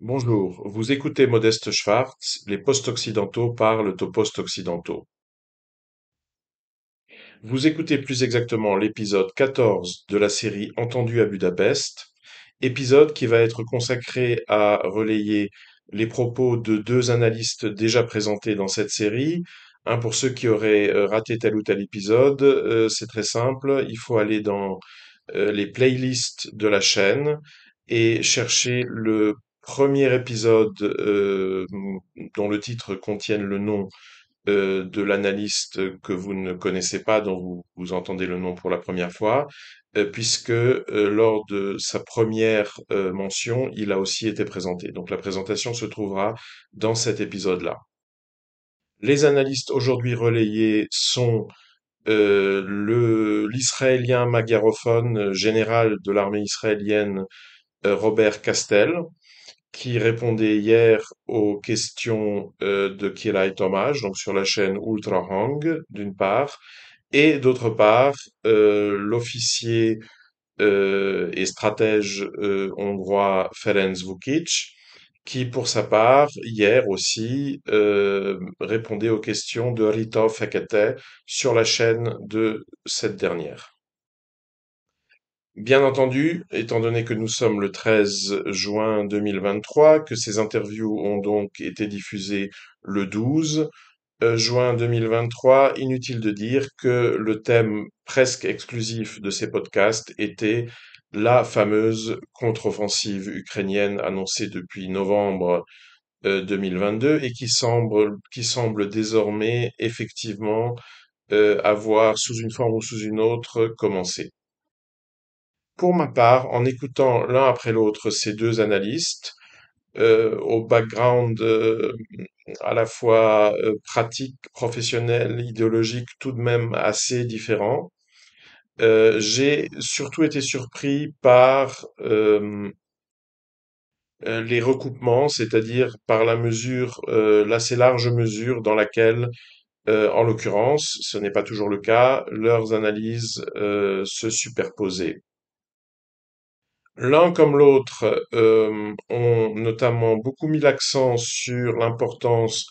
Bonjour, vous écoutez Modeste Schwartz, les post-occidentaux parlent aux post-occidentaux. Vous écoutez plus exactement l'épisode 14 de la série Entendu à Budapest, épisode qui va être consacré à relayer les propos de deux analystes déjà présentés dans cette série. Pour ceux qui auraient raté tel ou tel épisode, c'est très simple, il faut aller dans les playlists de la chaîne et chercher le premier épisode dont le titre contienne le nom de l'analyste que vous ne connaissez pas, dont vous entendez le nom pour la première fois, puisque lors de sa première mention, il a aussi été présenté. Donc la présentation se trouvera dans cet épisode-là. Les analystes aujourd'hui relayés sont l'Israélien magarophone général de l'armée israélienne Robert Castel, qui répondait hier aux questions de Kielai Tomasz, donc sur la chaîne Ultra Hang, d'une part, et d'autre part, l'officier et stratège hongrois Ferenc Vukic, qui pour sa part, hier aussi, répondait aux questions de Rita Fekete sur la chaîne de cette dernière. Bien entendu, étant donné que nous sommes le 13 juin 2023, que ces interviews ont donc été diffusées le 12 juin 2023, inutile de dire que le thème presque exclusif de ces podcasts était la fameuse contre-offensive ukrainienne annoncée depuis novembre 2022 et qui semble désormais effectivement avoir, sous une forme ou sous une autre, commencé. Pour ma part, en écoutant l'un après l'autre ces deux analystes, au background à la fois pratique, professionnel, idéologique, tout de même assez différent, j'ai surtout été surpris par les recoupements, c'est-à-dire par la mesure, l'assez large mesure dans laquelle, en l'occurrence, ce n'est pas toujours le cas, leurs analyses se superposaient. L'un comme l'autre ont notamment beaucoup mis l'accent sur l'importance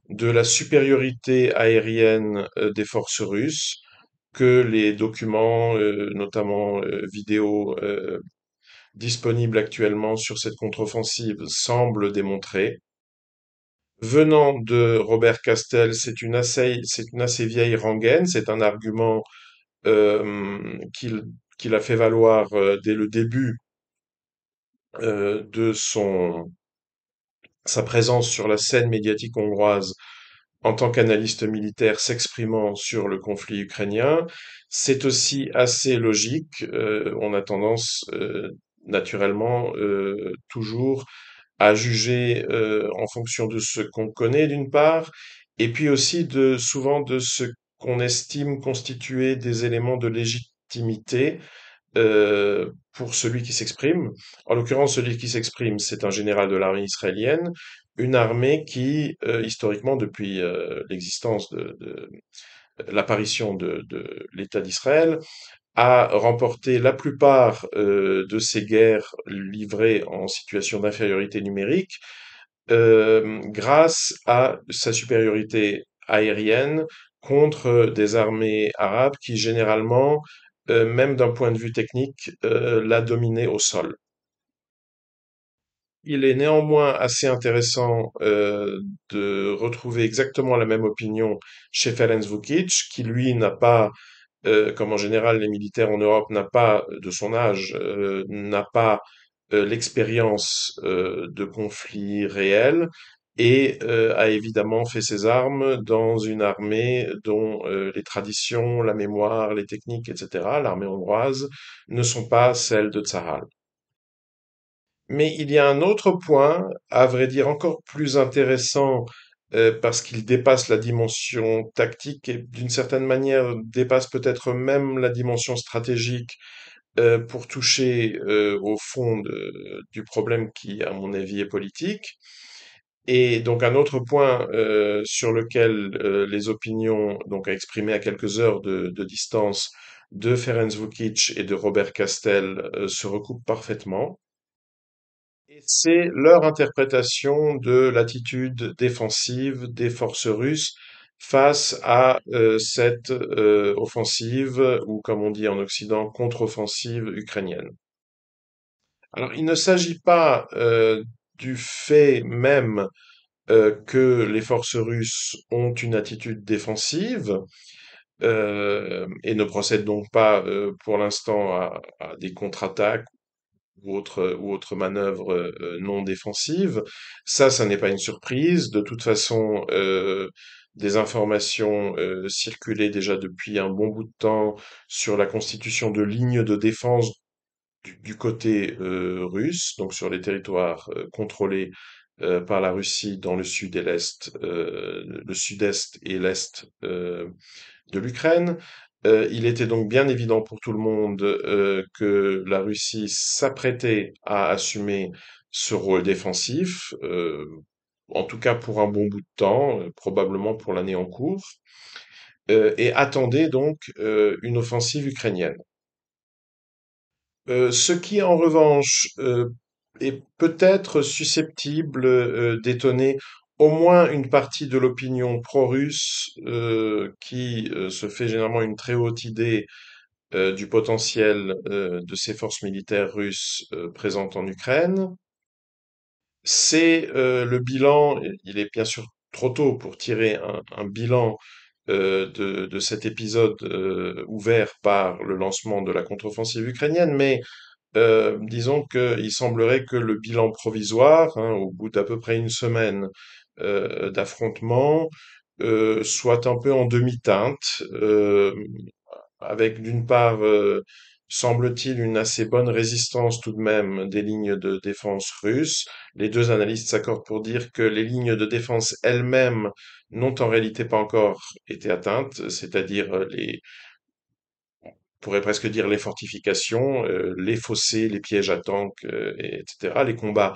de la supériorité aérienne des forces russes que les documents, notamment vidéo, disponibles actuellement sur cette contre-offensive semblent démontrer. Venant de Robert Castel, c'est une assez vieille rengaine, c'est un argument qu'il qu'il a fait valoir dès le début de sa présence sur la scène médiatique hongroise en tant qu'analyste militaire s'exprimant sur le conflit ukrainien. C'est aussi assez logique. On a tendance naturellement toujours à juger en fonction de ce qu'on connaît d'une part, et puis aussi souvent de ce qu'on estime constituer des éléments de légitimité pour celui qui s'exprime. En l'occurrence, celui qui s'exprime, c'est un général de l'armée israélienne, une armée qui, historiquement, depuis l'existence de l'apparition de l'État d'Israël, a remporté la plupart de ces guerres livrées en situation d'infériorité numérique grâce à sa supériorité aérienne contre des armées arabes qui généralement, même d'un point de vue technique, la dominaient au sol. Il est néanmoins assez intéressant de retrouver exactement la même opinion chez Ferenc Vukic, qui lui n'a pas, comme en général les militaires en Europe, n'a pas, de son âge, n'a pas l'expérience de conflits réels et a évidemment fait ses armes dans une armée dont les traditions, la mémoire, les techniques, etc., l'armée hongroise, ne sont pas celles de Tsahal. Mais il y a un autre point, à vrai dire encore plus intéressant, parce qu'il dépasse la dimension tactique et d'une certaine manière dépasse peut-être même la dimension stratégique pour toucher au fond du problème qui, à mon avis, est politique. Et donc un autre point sur lequel les opinions, donc exprimées à quelques heures de distance, de Ferenc Vukic et de Robert Castel se recoupent parfaitement, Et c'est leur interprétation de l'attitude défensive des forces russes face à cette offensive, ou comme on dit en Occident, contre-offensive ukrainienne. Alors, il ne s'agit pas du fait même que les forces russes ont une attitude défensive et ne procèdent donc pas pour l'instant à des contre-attaques ou autres manœuvres non défensives. Ça n'est pas une surprise. De toute façon, des informations circulaient déjà depuis un bon bout de temps sur la constitution de lignes de défense du côté russe, donc sur les territoires contrôlés par la Russie dans le sud et l'est, le sud-est et l'est de l'Ukraine. Il était donc bien évident pour tout le monde que la Russie s'apprêtait à assumer ce rôle défensif, en tout cas pour un bon bout de temps, probablement pour l'année en cours, et attendait donc une offensive ukrainienne. Ce qui, en revanche, est peut-être susceptible d'étonner au moins une partie de l'opinion pro-russe qui se fait généralement une très haute idée du potentiel de ces forces militaires russes présentes en Ukraine, c'est le bilan. Il est bien sûr trop tôt pour tirer un bilan de cet épisode ouvert par le lancement de la contre-offensive ukrainienne, mais disons qu'il semblerait que le bilan provisoire, hein, au bout d'à peu près une semaine d'affrontement, soit un peu en demi-teinte, avec d'une part, semble-t-il, une assez bonne résistance tout de même des lignes de défense russes. Les deux analystes s'accordent pour dire que les lignes de défense elles-mêmes n'ont en réalité pas encore été atteintes, c'est-à-dire on pourrait presque dire les fortifications, les fossés, les pièges à tanks, etc. Les combats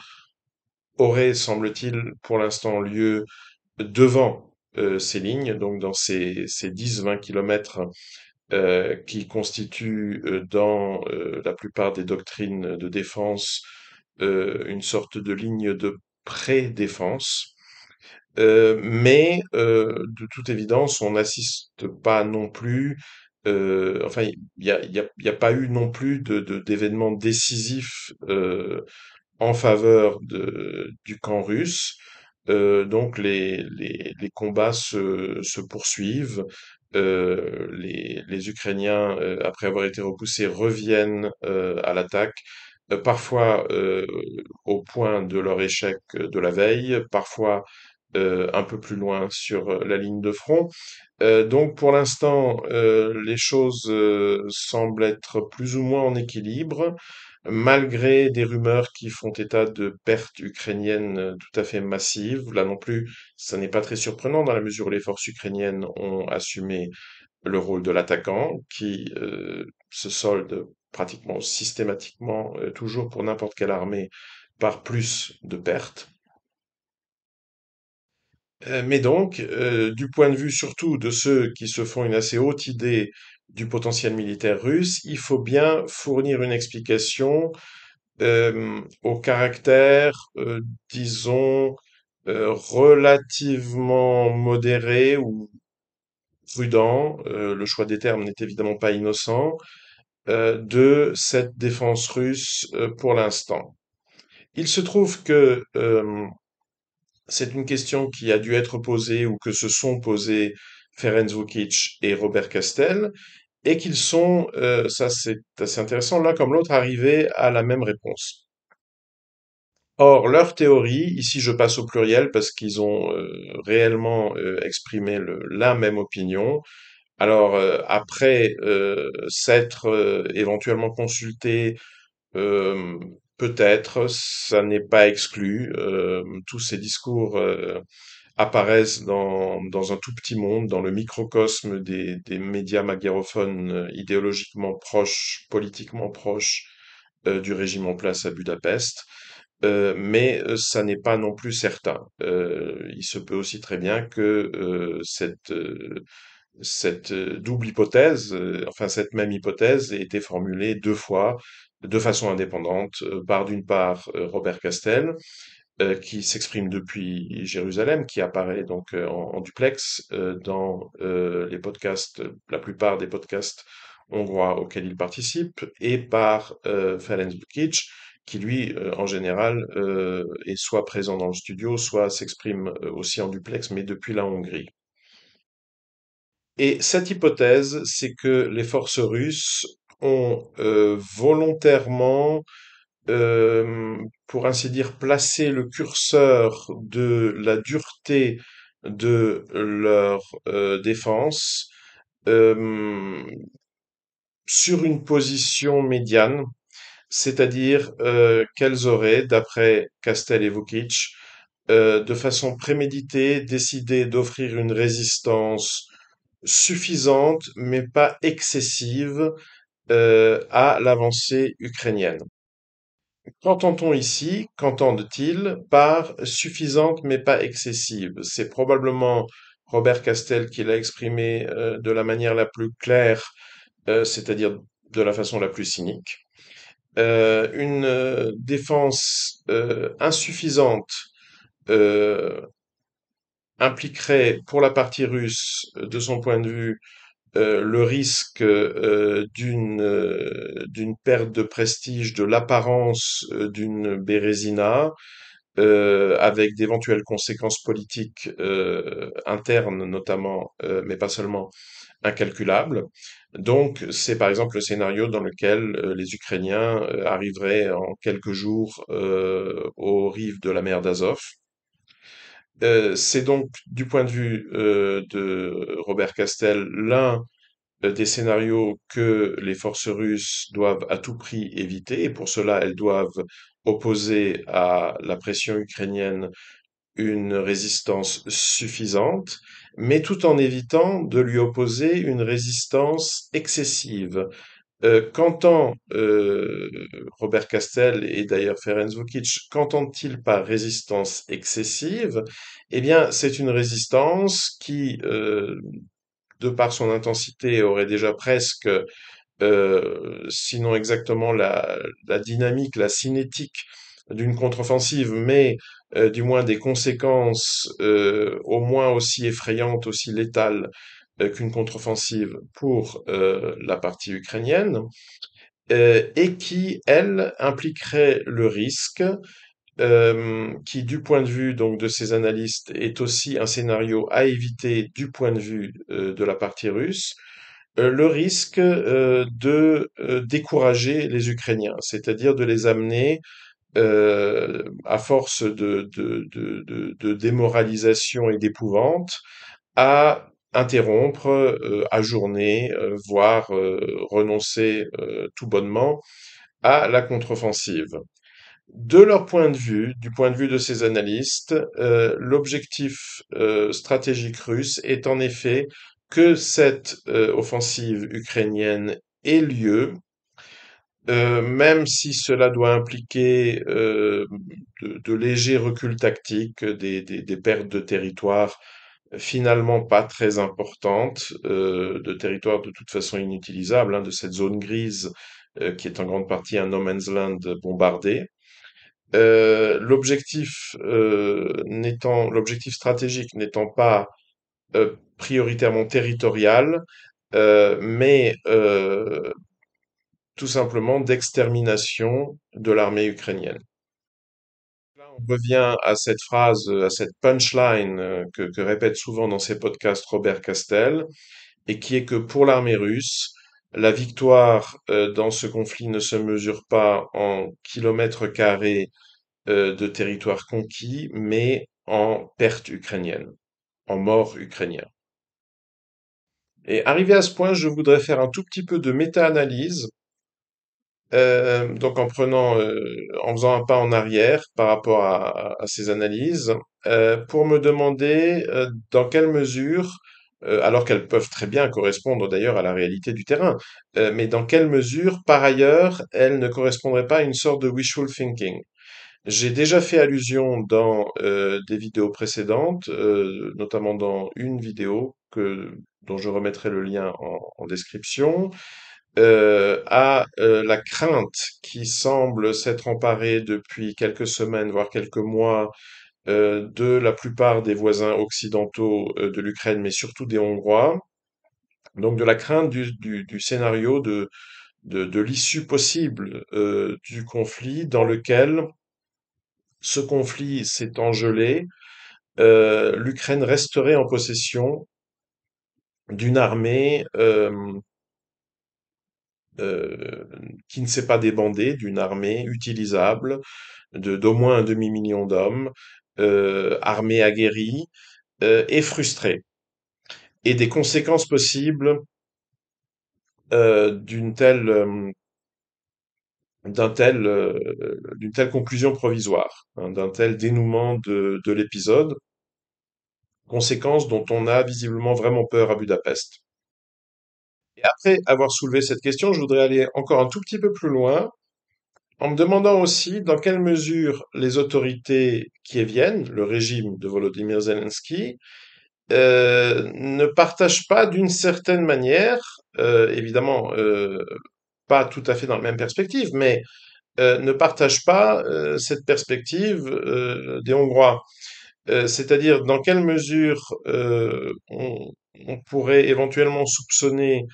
auraient, semble-t-il, pour l'instant lieu devant ces lignes, donc dans ces 10-20 kilomètres qui constituent dans la plupart des doctrines de défense une sorte de ligne de pré-défense. Mais de toute évidence, on n'assiste pas non plus, enfin, il y a pas eu non plus d'événements décisifs en faveur du camp russe. Donc les combats se poursuivent. Les Ukrainiens, après avoir été repoussés, reviennent à l'attaque, parfois au point de leur échec de la veille, parfois un peu plus loin sur la ligne de front. Donc pour l'instant, les choses semblent être plus ou moins en équilibre, malgré des rumeurs qui font état de pertes ukrainiennes tout à fait massives. Là non plus, ça n'est pas très surprenant dans la mesure où les forces ukrainiennes ont assumé le rôle de l'attaquant, qui se solde pratiquement systématiquement, toujours pour n'importe quelle armée, par plus de pertes. Mais donc, du point de vue surtout de ceux qui se font une assez haute idée du potentiel militaire russe, il faut bien fournir une explication au caractère, disons, relativement modéré ou prudent, le choix des termes n'est évidemment pas innocent, de cette défense russe pour l'instant. Il se trouve que c'est une question qui a dû être posée ou que se sont posées Ferenc Vukic et Robert Castel, et qu'ils sont, ça c'est assez intéressant, l'un comme l'autre, arrivés à la même réponse. Or, leur théorie, ici je passe au pluriel parce qu'ils ont réellement exprimé la même opinion. Alors, après s'être éventuellement consultés, euh, peut-être, ça n'est pas exclu. Tous ces discours apparaissent dans un tout petit monde, dans le microcosme des médias maghérophones idéologiquement proches, politiquement proches du régime en place à Budapest. Mais ça n'est pas non plus certain. Il se peut aussi très bien que cette double hypothèse, enfin cette même hypothèse, ait été formulée deux fois de façon indépendante par d'une part Robert Castel, qui s'exprime depuis Jérusalem, qui apparaît donc en duplex dans les podcasts, la plupart des podcasts hongrois auxquels il participe, et par Ferenc Bukic, qui lui, en général, est soit présent dans le studio, soit s'exprime aussi en duplex, mais depuis la Hongrie. Et cette hypothèse, c'est que les forces russes ont volontairement pour ainsi dire, placer le curseur de la dureté de leur défense euh, sur une position médiane, c'est-à-dire qu'elles auraient, d'après Castel et Vukic, de façon préméditée, décidé d'offrir une résistance suffisante, mais pas excessive, à l'avancée ukrainienne. Qu'entend-on ici? Qu'entendent-ils par suffisante mais pas excessive? C'est probablement Robert Castel qui l'a exprimé de la manière la plus claire, c'est-à-dire de la façon la plus cynique. Une défense insuffisante euh, impliquerait pour la partie russe, de son point de vue, le risque d'une perte de prestige, de l'apparence d'une Bérésina, avec d'éventuelles conséquences politiques internes notamment, mais pas seulement, incalculables. Donc, c'est par exemple le scénario dans lequel les Ukrainiens arriveraient en quelques jours aux rives de la mer d'Azov. C'est donc, du point de vue de Robert Castel, l'un des scénarios que les forces russes doivent à tout prix éviter, et pour cela elles doivent opposer à la pression ukrainienne une résistance suffisante, mais tout en évitant de lui opposer une résistance excessive. Qu'entend Robert Castel et d'ailleurs Ferenc Vukic, qu'entend-il par résistance excessive? Eh bien, c'est une résistance qui, de par son intensité, aurait déjà presque, sinon exactement la dynamique, la cinétique d'une contre-offensive, mais du moins des conséquences au moins aussi effrayantes, aussi létales qu'une contre-offensive pour la partie ukrainienne, et qui, elle, impliquerait le risque, qui, du point de vue donc de ces analystes, est aussi un scénario à éviter du point de vue de la partie russe, le risque de décourager les Ukrainiens, c'est-à-dire de les amener, à force de démoralisation et d'épouvante, à interrompre, ajourner, voire renoncer tout bonnement à la contre-offensive. De leur point de vue, du point de vue de ces analystes, l'objectif stratégique russe est en effet que cette offensive ukrainienne ait lieu, même si cela doit impliquer de légers reculs tactiques, des pertes de territoire finalement pas très importantes, de territoires de toute façon inutilisables, hein, de cette zone grise qui est en grande partie un no man's land bombardé. L'objectif stratégique n'étant pas prioritairement territorial, mais tout simplement d'extermination de l'armée ukrainienne. Là, on revient à cette phrase, à cette punchline que répète souvent dans ses podcasts Robert Castel, et qui est que pour l'armée russe, la victoire dans ce conflit ne se mesure pas en kilomètres carrés de territoire conquis, mais en pertes ukrainiennes, en morts ukrainiens. Et arrivé à ce point, je voudrais faire un tout petit peu de méta-analyse, donc en faisant un pas en arrière par rapport à ces analyses, pour me demander dans quelle mesure, alors qu'elles peuvent très bien correspondre d'ailleurs à la réalité du terrain, mais dans quelle mesure, par ailleurs, elles ne correspondraient pas à une sorte de wishful thinking. J'ai déjà fait allusion dans des vidéos précédentes, notamment dans une vidéo dont je remettrai le lien en description, à la crainte qui semble s'être emparée depuis quelques semaines, voire quelques mois, de la plupart des voisins occidentaux de l'Ukraine, mais surtout des Hongrois. Donc de la crainte du scénario de l'issue possible du conflit dans lequel ce conflit s'est engelé, l'Ukraine resterait en possession d'une armée euh, qui ne s'est pas débandée, d'une armée utilisable d'au moins un demi-million d'hommes, armée aguerrie et frustrée. Et des conséquences possibles d'une telle, d'une telle conclusion provisoire, hein, d'un tel dénouement de l'épisode, conséquences dont on a visiblement vraiment peur à Budapest. Et après avoir soulevé cette question, je voudrais aller encore un tout petit peu plus loin en me demandant aussi dans quelle mesure les autorités kieviennes, le régime de Volodymyr Zelensky, ne partagent pas d'une certaine manière, évidemment pas tout à fait dans la même perspective, mais ne partagent pas cette perspective des Hongrois. C'est-à-dire dans quelle mesure on pourrait éventuellement soupçonner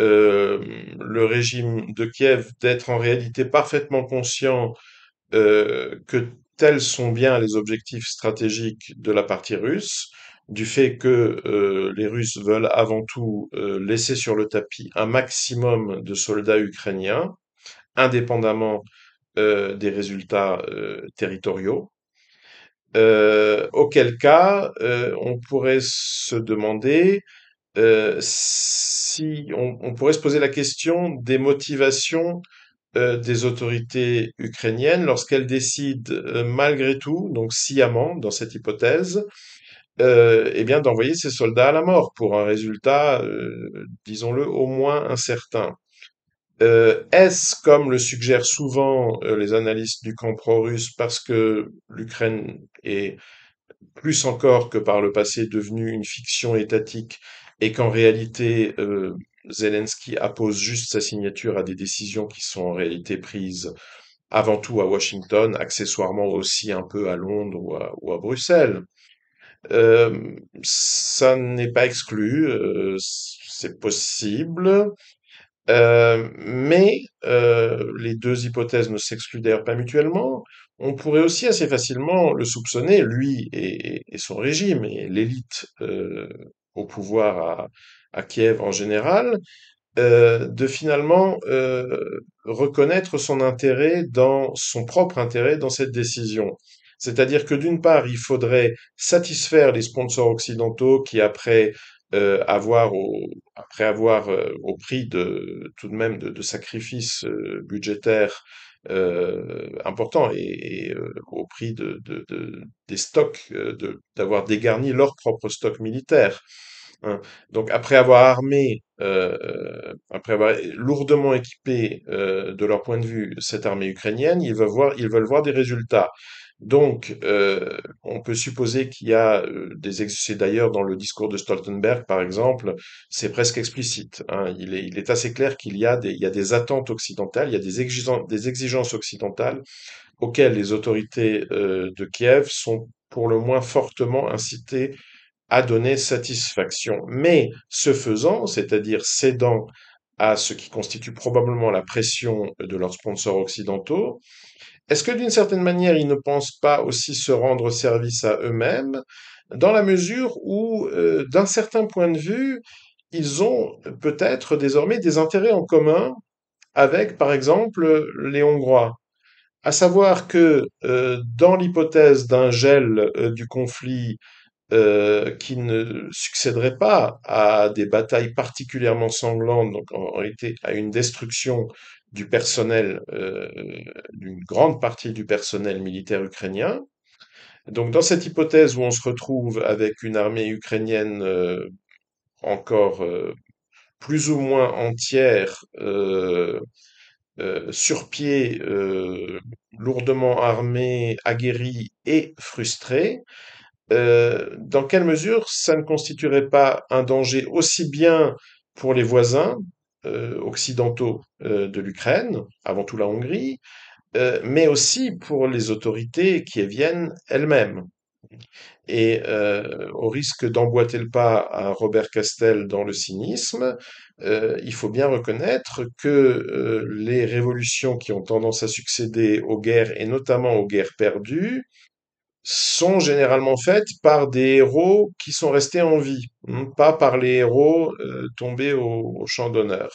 euh, le régime de Kiev d'être en réalité parfaitement conscient que tels sont bien les objectifs stratégiques de la partie russe, du fait que les Russes veulent avant tout laisser sur le tapis un maximum de soldats ukrainiens, indépendamment des résultats territoriaux. Auquel cas, on pourrait se demander si on pourrait se poser la question des motivations des autorités ukrainiennes lorsqu'elles décident malgré tout, donc sciemment dans cette hypothèse, eh bien d'envoyer ces soldats à la mort pour un résultat, disons-le, au moins incertain. Est-ce, comme le suggèrent souvent les analystes du camp pro-russe, parce que l'Ukraine est plus encore que par le passé devenue une fiction étatique et qu'en réalité Zelensky appose juste sa signature à des décisions qui sont en réalité prises avant tout à Washington, accessoirement aussi un peu à Londres ou à Bruxelles. Ça n'est pas exclu, c'est possible. Mais les deux hypothèses ne s'excluent d'ailleurs pas mutuellement. On pourrait aussi assez facilement le soupçonner, lui et son régime, et l'élite au pouvoir à Kiev en général, de finalement reconnaître son intérêt dans son propre intérêt dans cette décision. C'est-à-dire que d'une part, il faudrait satisfaire les sponsors occidentaux qui, après avoir au prix de tout de même de sacrifices budgétaires importants et au prix des stocks, d'avoir dégarni leurs propres stocks militaires, hein. Donc après avoir lourdement équipé de leur point de vue cette armée ukrainienne, ils veulent voir des résultats. Donc, on peut supposer qu'il y a c'est d'ailleurs dans le discours de Stoltenberg, par exemple, c'est presque explicite, hein. Il est assez clair il y a des attentes occidentales, il y a des exigences occidentales auxquelles les autorités de Kiev sont pour le moins fortement incitées à donner satisfaction. Mais ce faisant, c'est-à-dire cédant à ce qui constitue probablement la pression de leurs sponsors occidentaux, est-ce que d'une certaine manière, ils ne pensent pas aussi se rendre service à eux-mêmes, dans la mesure où, d'un certain point de vue, ils ont peut-être désormais des intérêts en commun avec, par exemple, les Hongrois? À savoir que, dans l'hypothèse d'un gel du conflit qui ne succéderait pas à des batailles particulièrement sanglantes, donc en réalité à une destruction du personnel, d'une grande partie du personnel militaire ukrainien. Donc dans cette hypothèse où on se retrouve avec une armée ukrainienne encore plus ou moins entière, sur pied, lourdement armée, aguerrie et frustrée, dans quelle mesure ça ne constituerait pas un danger aussi bien pour les voisins occidentaux de l'Ukraine, avant tout la Hongrie, mais aussi pour les autorités kieviennes elles-mêmes. Et au risque d'emboîter le pas à Robert Castel dans le cynisme, il faut bien reconnaître que les révolutions qui ont tendance à succéder aux guerres, et notamment aux guerres perdues, sont généralement faites par des héros qui sont restés en vie, pas par les héros tombés au champ d'honneur.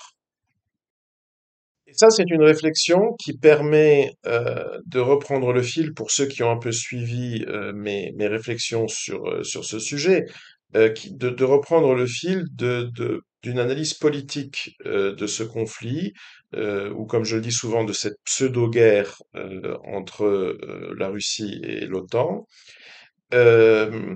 Et ça, c'est une réflexion qui permet de reprendre le fil pour ceux qui ont un peu suivi mes réflexions sur ce sujet, de reprendre le fil d'une analyse politique de ce conflit, ou comme je le dis souvent, de cette pseudo-guerre entre la Russie et l'OTAN, euh,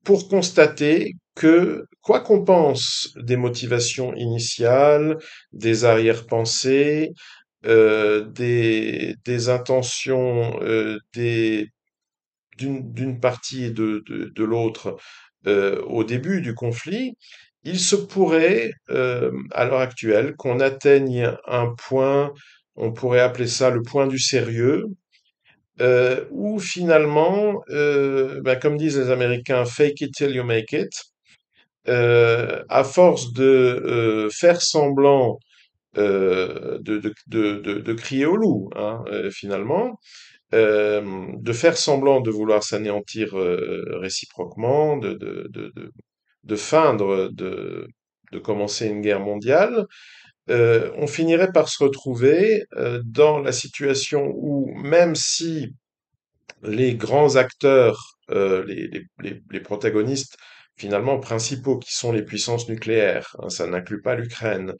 pour constater que, quoi qu'on pense des motivations initiales, des arrière-pensées, des intentions d'une partie et de l'autre au début du conflit, il se pourrait, à l'heure actuelle, qu'on atteigne un point, on pourrait appeler ça le point du sérieux, où finalement, ben, comme disent les Américains, fake it till you make it, à force de faire semblant de crier au loup, hein, finalement, de faire semblant de vouloir s'anéantir réciproquement, de feindre de commencer une guerre mondiale, on finirait par se retrouver dans la situation où, même si les grands acteurs, les protagonistes finalement principaux, qui sont les puissances nucléaires, hein, ça n'inclut pas l'Ukraine,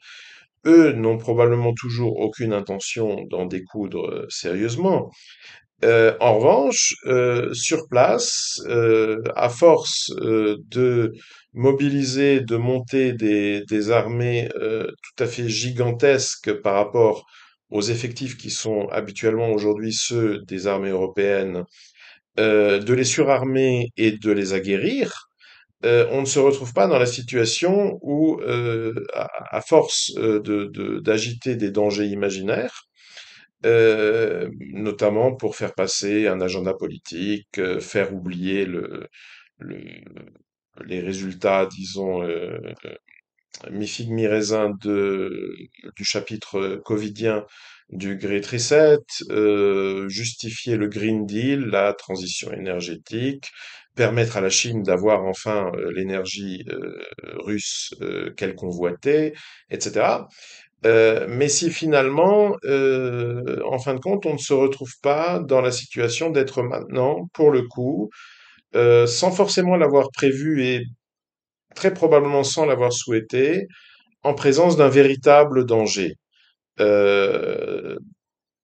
eux n'ont probablement toujours aucune intention d'en découdre sérieusement. En revanche, sur place, à force de mobiliser, de monter des armées tout à fait gigantesques par rapport aux effectifs qui sont habituellement aujourd'hui ceux des armées européennes, de les surarmer et de les aguerrir, on ne se retrouve pas dans la situation où, à force d'agiter des dangers imaginaires, notamment pour faire passer un agenda politique, faire oublier le- les résultats, disons, mi-figue, mi-raisin du chapitre covidien du Great Reset, justifier le Green Deal, la transition énergétique, permettre à la Chine d'avoir enfin l'énergie russe qu'elle convoitait, etc. Mais si finalement, en fin de compte, on ne se retrouve pas dans la situation d'être maintenant, pour le coup, sans forcément l'avoir prévu et très probablement sans l'avoir souhaité, en présence d'un véritable danger. Euh,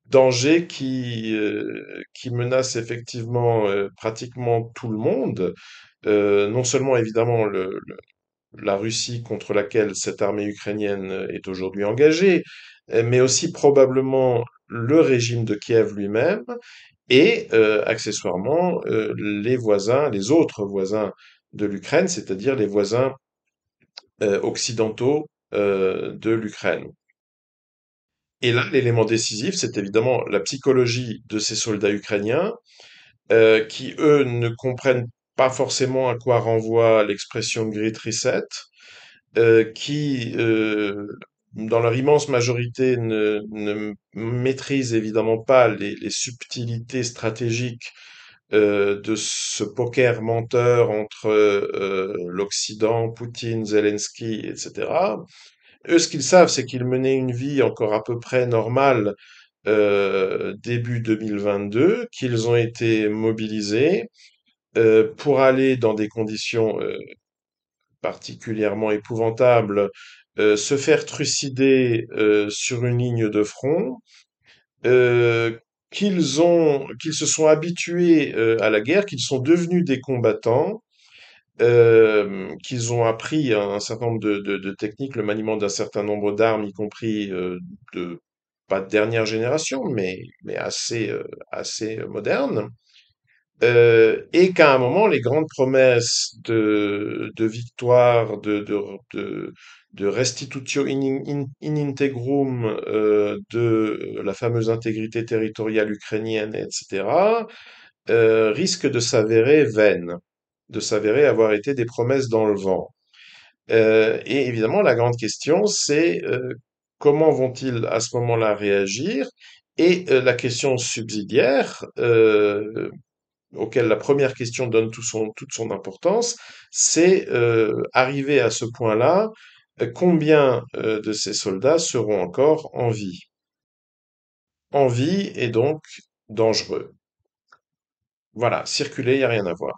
Danger qui menace effectivement pratiquement tout le monde, non seulement évidemment la Russie contre laquelle cette armée ukrainienne est aujourd'hui engagée, mais aussi probablement le régime de Kiev lui-même et accessoirement les voisins, les autres voisins de l'Ukraine, c'est-à-dire les voisins occidentaux de l'Ukraine. Et là, l'élément décisif, c'est évidemment la psychologie de ces soldats ukrainiens, qui, eux, ne comprennent pas forcément à quoi renvoie l'expression Great Reset, qui, dans leur immense majorité, ne maîtrisent évidemment pas les subtilités stratégiques de ce poker menteur entre l'Occident, Poutine, Zelensky, etc. Eux, ce qu'ils savent, c'est qu'ils menaient une vie encore à peu près normale début 2022, qu'ils ont été mobilisés pour aller dans des conditions particulièrement épouvantables, se faire trucider sur une ligne de front, euh, qu'ils se sont habitués à la guerre, qu'ils sont devenus des combattants, qu'ils ont appris un certain nombre de techniques, le maniement d'un certain nombre d'armes, y compris de pas de dernière génération, mais assez moderne, et qu'à un moment, les grandes promesses de victoire, de restitutio in integrum de la fameuse intégrité territoriale ukrainienne, etc., risquent de s'avérer vaines, de s'avérer avoir été des promesses dans le vent. Et évidemment, la grande question, c'est comment vont-ils à ce moment-là réagir? Et la question subsidiaire, auquel la première question donne toute son importance, c'est arriver à ce point-là, combien de ces soldats seront encore en vie? En vie et donc dangereux. Voilà, circuler, il n'y a rien à voir.